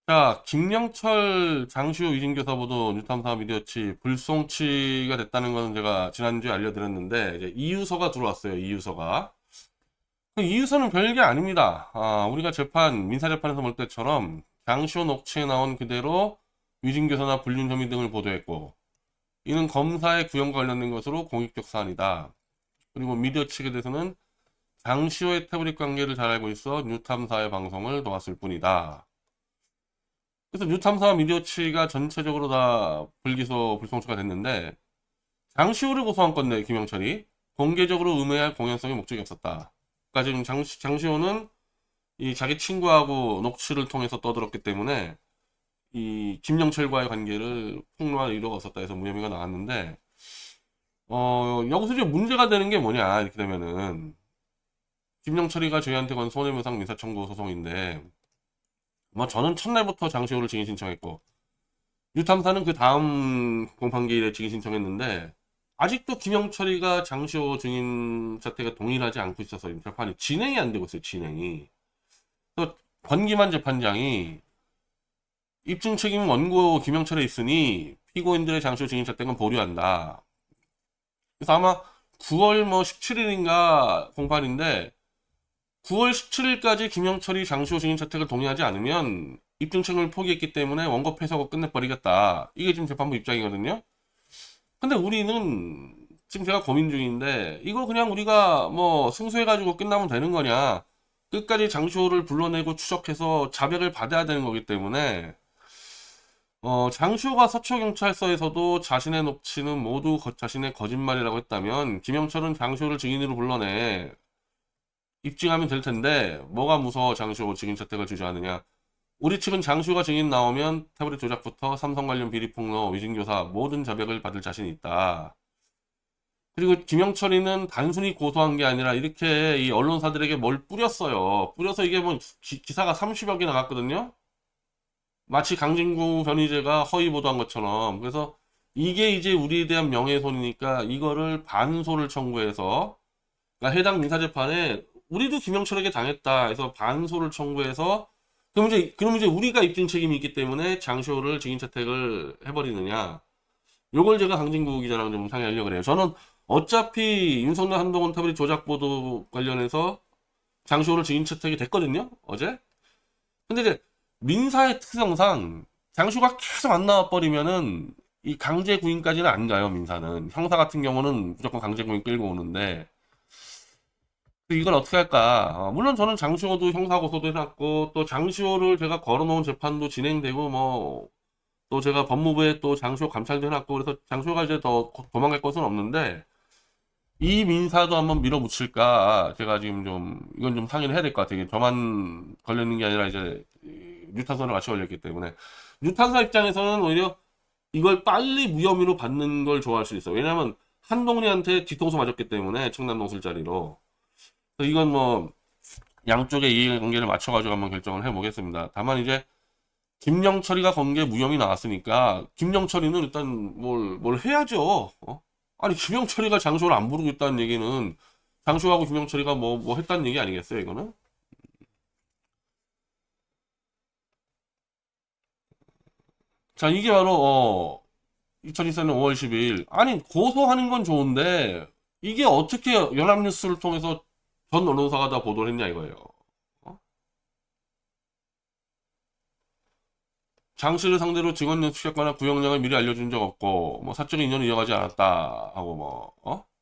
자, 김영철 장시호 위진교사보도 뉴탐사 미디어치 불송치가 됐다는 것은 제가 지난주에 알려드렸는데, 이제 이유서가 들어왔어요. 이유서가. 그 이유서는 별게 아닙니다. 우리가 민사재판에서 볼 때처럼 장시호 녹취에 나온 그대로 위진교사나 불륜 혐의 등을 보도했고, 이는 검사의 구형과 관련된 것으로 공익적 사안이다. 그리고 미디어 측에 대해서는 장시호의 태블릿 관계를 잘 알고 있어 뉴탐사의 방송을 도왔을 뿐이다. 그래서 뉴탐사 미디어치가 전체적으로 다 불기소 불송치가 됐는데, 장시호를 고소한 건데 김영철이 공개적으로 음해할 공연성의 목적이 없었다. 그러니까 지금 장시호는 이 자기 친구하고 녹취를 통해서 떠들었기 때문에 이 김영철과의 관계를 폭로할 의도가 없었다 해서 무혐의가 나왔는데, 여기서 이제 문제가 되는 게 뭐냐 이렇게 되면은, 김영철이가 저희한테 건 손해배상 민사청구 소송인데, 뭐 저는 첫날부터 장시호를 증인 신청했고, 뉴탐사는 그 다음 공판기일에 증인 신청했는데, 아직도 김영철이가 장시호 증인 자택에 동의하지 않고 있어서 재판이 진행이 안 되고 있어요. 진행이. 또 권기만 재판장이 입증 책임은 원고 김영철에 있으니 피고인들의 장시호 증인 자택은 보류한다. 그래서 아마 9월 뭐 17일인가 공판인데, 9월 17일까지 김영철이 장시호 증인 자택을 동의하지 않으면 입증 책임을 포기했기 때문에 원고 패소하고 끝내버리겠다. 이게 지금 재판부 입장이거든요. 근데 우리는 지금 제가 고민 중인데, 이거 그냥 우리가 뭐 승소해가지고 끝나면 되는 거냐? 끝까지 장시호를 불러내고 추적해서 자백을 받아야 되는 거기 때문에, 장시호가 서초경찰서에서도 자신의 녹취는 모두 자신의 거짓말이라고 했다면 김영철은 장시호를 증인으로 불러내 입증하면 될 텐데, 뭐가 무서워 장시호 증인 채택을 주저하느냐? 우리 측은 장시호가 증인 나오면 태블릿 조작부터 삼성 관련 비리 폭로, 위증교사 모든 자백을 받을 자신이 있다. 그리고 김영철이는 단순히 고소한 게 아니라 이렇게 이 언론사들에게 뭘 뿌렸어요. 뿌려서 이게 뭐 기사가 30여 개 나갔거든요. 마치 강진구 변희재가 허위 보도한 것처럼. 그래서 이게 이제 우리에 대한 명예훼손이니까 이거를 반소를 청구해서, 그러니까 해당 민사재판에 우리도 김영철에게 당했다 해서 반소를 청구해서, 그럼 이제 우리가 입증 책임이 있기 때문에 장시호를 증인 채택을 해버리느냐. 요걸 제가 강진구 기자랑 좀 상의하려고 그래요. 저는 어차피 윤석열 한동훈 태블릿 조작 보도 관련해서 장시호를 증인 채택이 됐거든요, 어제. 근데 이제 민사의 특성상 장시호가 계속 안 나와버리면은 이 강제 구인까지는 안 가요. 민사는 형사 같은 경우는 무조건 강제 구인 끌고 오는데, 이걸 어떻게 할까? 물론 저는 장시호도 형사 고소도 해놨고, 또 장시호를 제가 걸어놓은 재판도 진행되고, 뭐, 또 제가 법무부에 또 장시호 감찰도 해놨고, 그래서 장시호가 이제 더 도망갈 것은 없는데, 이 민사도 한번 밀어붙일까? 제가 지금 좀, 이건 좀 상의를 해야 될 것 같아요. 저만 걸리는 게 아니라 이제, 뉴탄사를 같이 걸렸기 때문에. 뉴탄사 입장에서는 오히려 이걸 빨리 무혐의로 받는 걸 좋아할 수 있어요. 왜냐면, 한동훈이한테 뒤통수 맞았기 때문에, 청남동 술자리로. 이건 뭐 양쪽의 이해관계를 맞춰가지고 한번 결정을 해보겠습니다. 다만 이제 김영철이가 건 게 무혐의 나왔으니까 김영철이는 일단 뭘 해야죠. 아니 김영철이가 장소를 안 부르고 있다는 얘기는 장소하고 김영철이가 뭐 했다는 얘기 아니겠어요, 이거는? 자, 이게 바로 2024년 5월 12일. 아니 고소하는 건 좋은데 이게 어떻게 연합뉴스를 통해서 전 언론사가 다 보도를 했냐 이거예요. 어? 장 씨를 상대로 증언 연습했거나 구형량을 미리 알려준 적 없고, 뭐 사적 인연을 이어가지 않았다 하고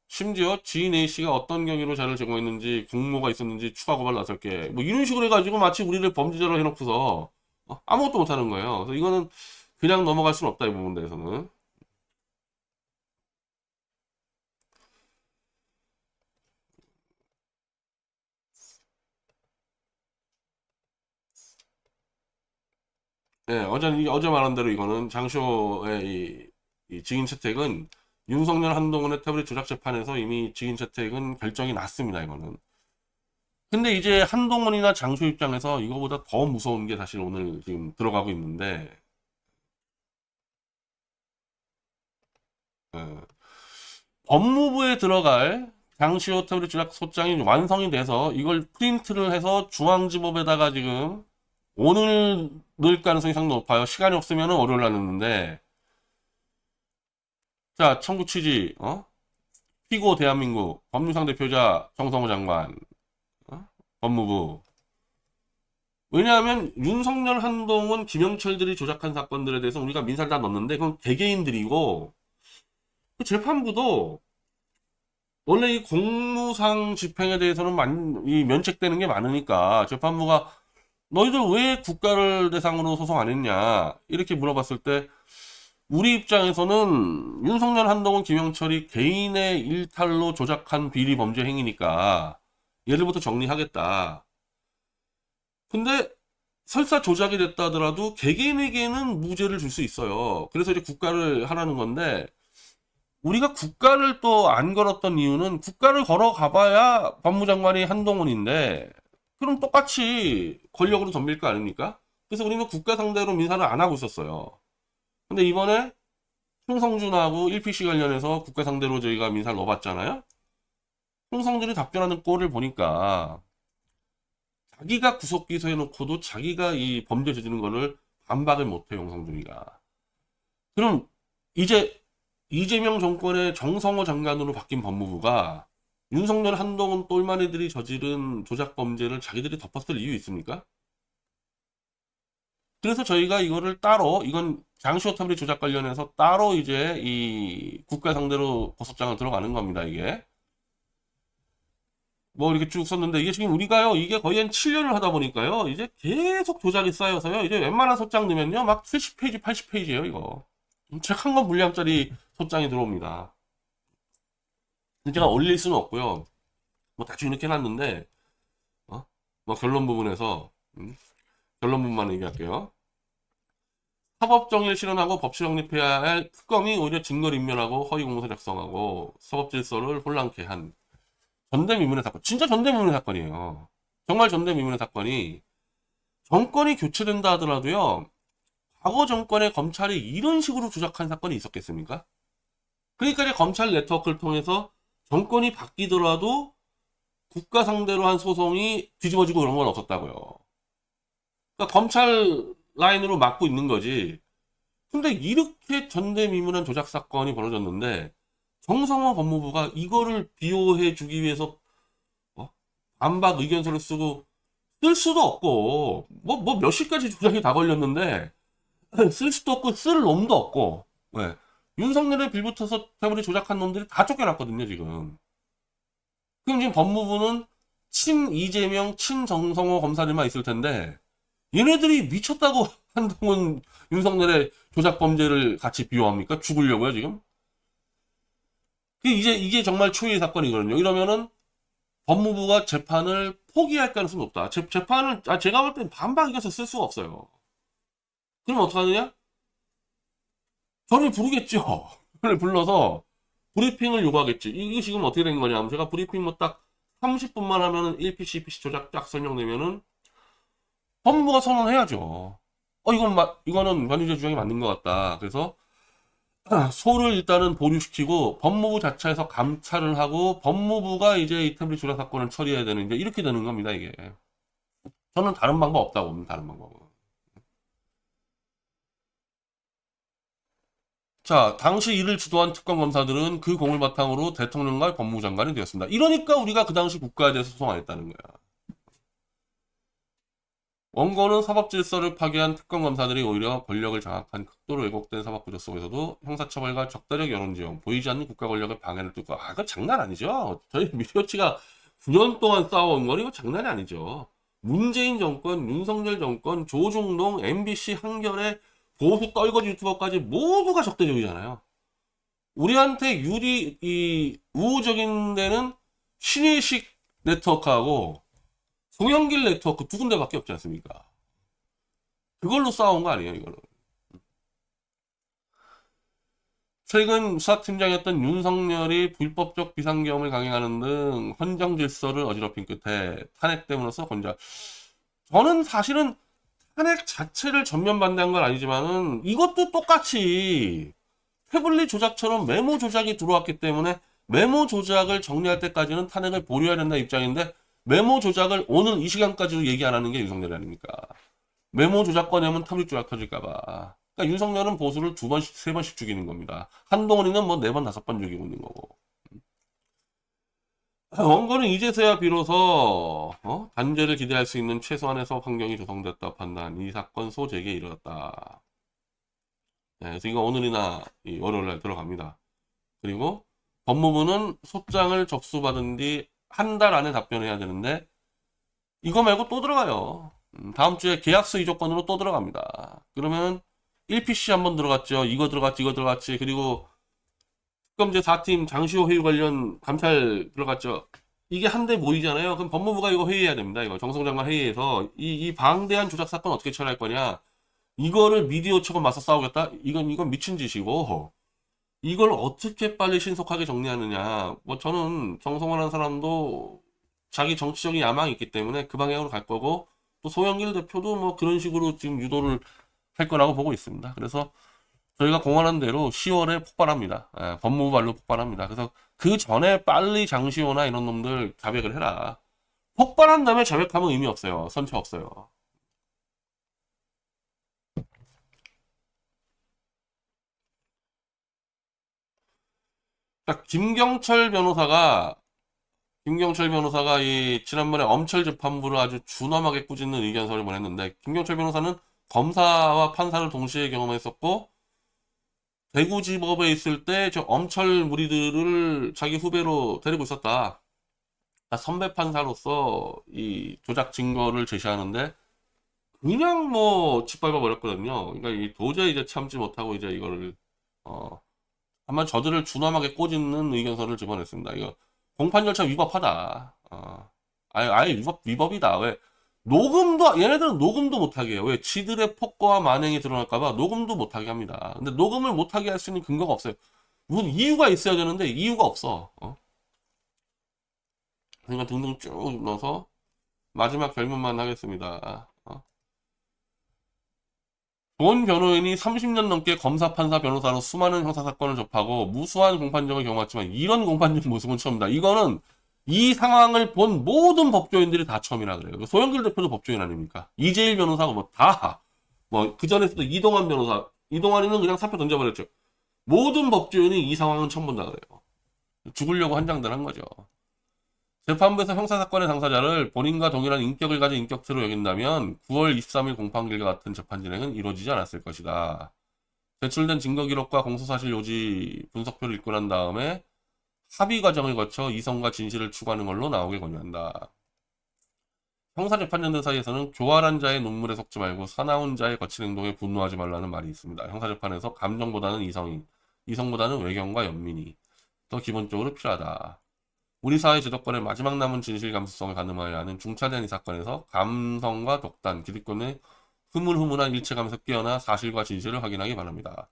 심지어 지인 A 씨가 어떤 경위로 자료를 제공했는지, 공모가 있었는지 추가 고발 나설게, 뭐 이런 식으로 해가지고 마치 우리를 범죄자로 해놓고서 아무것도 못하는 거예요. 그래서 이거는 그냥 넘어갈 수는 없다 이 부분에 대해서는. 네, 어제 말한 대로 이거는 장쇼의 이 증인 채택은 윤석열 한동훈의 태블릿 조작 재판에서 이미 증인 채택은 결정이 났습니다, 이거는. 근데 이제 한동훈이나 장쇼 입장에서 이거보다 더 무서운 게 사실 오늘 지금 들어가고 있는데, 어, 법무부에 들어갈 장시호 태블릿 조작 소장이 완성이 돼서 이걸 프린트를 해서 중앙지법에다가 지금 오늘 늘 가능성이 상당히 높아요. 시간이 없으면 월요일 날 넣는데. 자, 청구 취지, 피고 대한민국, 법률상 대표자 정성호 장관, 법무부. 왜냐하면 윤석열, 한동훈, 김영철들이 조작한 사건들에 대해서 우리가 민사를 다 넣었는데 그건 개개인들이고 그 재판부도 원래 이 공무상 집행에 대해서는 이 면책되는 게 많으니까 재판부가 너희들 왜 국가를 대상으로 소송 안 했냐 이렇게 물어봤을 때 우리 입장에서는 윤석열, 한동훈, 김영철이 개인의 일탈로 조작한 비리 범죄 행위니까 예를부터 정리하겠다. 근데 설사 조작이 됐다 하더라도 개개인에게는 무죄를 줄 수 있어요. 그래서 이제 국가를 하라는 건데 우리가 국가를 또 안 걸었던 이유는 국가를 걸어가봐야 법무장관이 한동훈인데 그럼 똑같이 권력으로 덤빌 거 아닙니까? 그래서 우리는 국가 상대로 민사를 안 하고 있었어요. 근데 이번에 홍성준하고 1PC 관련해서 국가 상대로 저희가 민사를 넣어봤잖아요. 홍성준이 답변하는 꼴을 보니까 자기가 구속 기소해놓고도 자기가 이 범죄 저지른 거를 반박을 못해요, 홍성준이가. 그럼 이제 이재명 정권의 정성호 장관으로 바뀐 법무부가 윤석열, 한동훈 똘마니들이 저지른 조작 범죄를 자기들이 덮었을 이유 있습니까? 그래서 저희가 이거를 따로, 이건 장시호 터블리 조작 관련해서 따로 이제 이 국가 상대로 고소장을 들어가는 겁니다, 이게. 뭐 이렇게 쭉 썼는데 이게 지금 우리가요, 이게 거의 한 7년을 하다 보니까요, 이제 계속 조작이 쌓여서요, 이제 웬만한 소장 넣으면요, 막 70페이지, 80페이지예요, 이거. 책 한 권 분량짜리 소장이 들어옵니다. 제가 올릴 수는 없고요. 뭐 대충 이렇게 해놨는데, 뭐 결론 부분에서, 결론 부분만 얘기할게요. 사법정의를 실현하고 법치 정립해야 할 특검이 오히려 증거를 인멸하고 허위공문서 작성하고 사법질서를 혼란케 한 전대미문의 사건. 진짜 전대미문의 사건이에요. 정말 전대미문의 사건이 정권이 교체된다 하더라도요. 과거 정권의 검찰이 이런 식으로 조작한 사건이 있었겠습니까? 그러니까 이제 검찰 네트워크를 통해서 정권이 바뀌더라도 국가 상대로 한 소송이 뒤집어지고 그런 건 없었다고요. 그러니까 검찰 라인으로 막고 있는 거지. 근데 이렇게 전대미문한 조작 사건이 벌어졌는데 정성호 법무부가 이거를 비호해 주기 위해서 반박 의견서를 쓰고 쓸 수도 없고 뭐 몇십 가지 조작이 다 걸렸는데 쓸 수도 없고 쓸 놈도 없고 왜? 윤석열에 빌붙어서 태블릿 조작한 놈들이 다 쫓겨났거든요 지금. 그럼 지금 법무부는 친 이재명, 친 정성호 검사들만 있을 텐데 얘네들이 미쳤다고 한동훈, 윤석열의 조작 범죄를 같이 비호합니까? 죽으려고요, 지금? 이게 정말 초유의 사건이거든요. 이러면은 법무부가 재판을 포기할 가능성이 높다. 재판을, 제가 볼 땐 반박 이겨서 쓸 수가 없어요. 그럼 어떡하느냐? 저를 부르겠죠. 저를 불러서 브리핑을 요구하겠지. 이게 지금 어떻게 된 거냐? 제가 브리핑 뭐 딱 30분만 하면은 1PC, 2PC 조작 딱 설명되면은 법무부가 선언해야죠. 이거는 변희재 주장이 맞는 것 같다. 그래서 소를 일단은 보류시키고 법무부 자체에서 감찰을 하고 법무부가 이제 이 태블릿 조작 사건을 처리해야 되는 이제 이렇게 되는 겁니다, 이게. 저는 다른 방법 없다고 봅니다, 다른 방법은. 자, 당시 이를 주도한 특검 검사들은 그 공을 바탕으로 대통령과 법무부 장관이 되었습니다. 이러니까 우리가 그 당시 국가에 대해서 소송 안 했다는 거야. 원고는 사법질서를 파괴한 특검 검사들이 오히려 권력을 장악한 극도로 왜곡된 사법구조 속에서도 형사처벌과 적대적 여론지원, 보이지 않는 국가 권력의 방해를 뚫고 그거 장난 아니죠. 저희 미디어치가 9년 동안 싸워온 건 이거 장난이 아니죠. 문재인 정권, 윤석열 정권, 조중동, MBC, 한겨레, 보수 떨거지 유튜버까지 모두가 적대적이잖아요. 우리한테 우호적인 데는 신의식 네트워크하고 송영길 네트워크 두 군데밖에 없지 않습니까? 그걸로 싸운 거 아니에요, 이거는. 최근 수사팀장이었던 윤석열이 불법적 비상계엄을 강행하는 등 헌정 질서를 어지럽힌 끝에 탄핵됨으로써 권자. 저는 사실은 탄핵 자체를 전면 반대한 건 아니지만은 이것도 똑같이 태블릿 조작처럼 메모 조작이 들어왔기 때문에 메모 조작을 정리할 때까지는 탄핵을 보류해야 된다 입장인데 메모 조작을 오늘 이 시간까지도 얘기 안 하는 게 윤석열 아닙니까? 메모 조작 꺼내면 탐닉 조작 터질까봐. 그러니까 윤석열은 보수를 2번씩, 3번씩 죽이는 겁니다. 한동훈이는 뭐 4번, 5번 죽이고 있는 거고. 원고는 이제서야 비로소 단죄를 기대할 수 있는 최소한의 수업 환경이 조성됐다 판단. 이 사건 소재기에 이르렀다. 네, 그래서 이거 오늘이나 월요일 날 들어갑니다. 그리고 법무부는 소장을 접수받은 뒤 한 달 안에 답변해야 되는데 이거 말고 또 들어가요. 다음 주에 계약서 이조건으로 또 들어갑니다. 그러면 1PC 한번 들어갔죠. 이거 들어갔지, 이거 들어갔지. 그리고 특검제 4팀 장시호 회의 관련 감찰 들어갔죠. 이게 한데 모이잖아요. 그럼 법무부가 이거 회의해야 됩니다. 이거 정성장관 회의에서 이 방대한 조작 사건 어떻게 처리할 거냐. 이거를 미디어처럼 맞서 싸우겠다? 이건 미친 짓이고, 이걸 어떻게 빨리 신속하게 정리하느냐. 뭐 저는 정성원한 사람도 자기 정치적인 야망이 있기 때문에 그 방향으로 갈 거고, 또 소영길 대표도 뭐 그런 식으로 지금 유도를 할 거라고 보고 있습니다. 그래서 저희가 공언한 대로 10월에 폭발합니다. 법무부 발로 폭발합니다. 그래서 그 전에 빨리 장시호나 이런 놈들 자백을 해라. 폭발한 다음에 자백하면 의미 없어요. 선처 없어요. 그러니까 김경철 변호사가 이 지난번에 엄철 재판부를 아주 준엄하게 꾸짖는 의견서를 보냈는데, 김경철 변호사는 검사와 판사를 동시에 경험했었고 대구지법에 있을 때 저 엄철 무리들을 자기 후배로 데리고 있었다. 그러니까 선배 판사로서 이 조작 증거를 제시하는데 그냥 뭐 짓밟아 버렸거든요. 그러니까 도저히 이제 참지 못하고 이제 이거를 아마 저들을 준엄하게 꼬집는 의견서를 집어냈습니다. 이거 공판 절차 위법하다. 아예 위법이다. 왜? 녹음도, 얘네들은 녹음도 못하게 해요. 왜? 지들의 폭거와 만행이 드러날까봐 녹음도 못하게 합니다. 근데 녹음을 못하게 할 수 있는 근거가 없어요. 무슨 이유가 있어야 되는데 이유가 없어. 그러니까 등등 쭉 넣어서 마지막 결론만 하겠습니다. 본 변호인이 30년 넘게 검사, 판사, 변호사로 수많은 형사사건을 접하고 무수한 공판정을 경험했지만 이런 공판적 모습은 처음이다. 이거는 이 상황을 본 모든 법조인들이 다 처음이라 그래요. 소영길 대표도 법조인 아닙니까? 이재일 변호사가 그 전에서도 이동환 변호사, 이동환이는 그냥 사표 던져버렸죠. 모든 법조인이 이 상황은 처음 본다 그래요. 죽으려고 한장들 한 거죠. 재판부에서 형사사건의 당사자를 본인과 동일한 인격을 가진 인격체로 여긴다면 9월 23일 공판기일과 같은 재판 진행은 이루어지지 않았을 것이다. 제출된 증거기록과 공소사실 요지 분석표를 읽고 난 다음에 합의 과정을 거쳐 이성과 진실을 추구하는 걸로 나오길 권유한다. 형사재판연대 사이에서는 교활한 자의 눈물에 속지 말고 사나운 자의 거친 행동에 분노하지 말라는 말이 있습니다. 형사재판에서 감정보다는 이성보다는 외경과 연민이 더 기본적으로 필요하다. 우리 사회 제도권의 마지막 남은 진실 감수성을 가늠하여야 하는 중차대한 이 사건에서 감성과 독단, 기득권의 흐물흐물한 일체감에서 깨어나 사실과 진실을 확인하기 바랍니다.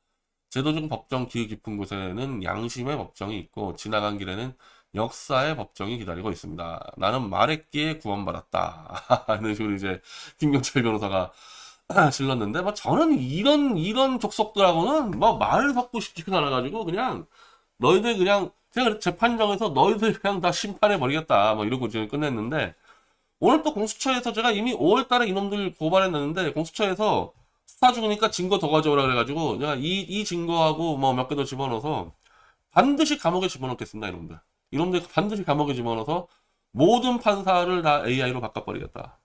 제도적 법정 기ư 깊은 곳에는 양심의 법정이 있고 지나간 길에는 역사의 법정이 기다리고 있습니다. 나는 말했기에 구원받았다. 이런 식으로 이제 김경철 변호사가 실렀는데, 뭐 저는 이런 족속들하고는 뭐 말을 섞고 싶지가 않아가지고 그냥 너희들 그냥 재판정에서 너희들 그냥 다 심판해 버리겠다 뭐 이러고 지금 끝냈는데, 오늘 또 공수처에서 제가 이미 5월달에 이놈들 고발했는데 공수처에서 수사 중이니까 증거 더 가져오라 그래가지고 제가 이 증거하고 뭐 몇 개 더 집어넣어서 반드시 감옥에 집어넣겠습니다. 이놈들 반드시 감옥에 집어넣어서 모든 판사를 다 AI로 바꿔버리겠다.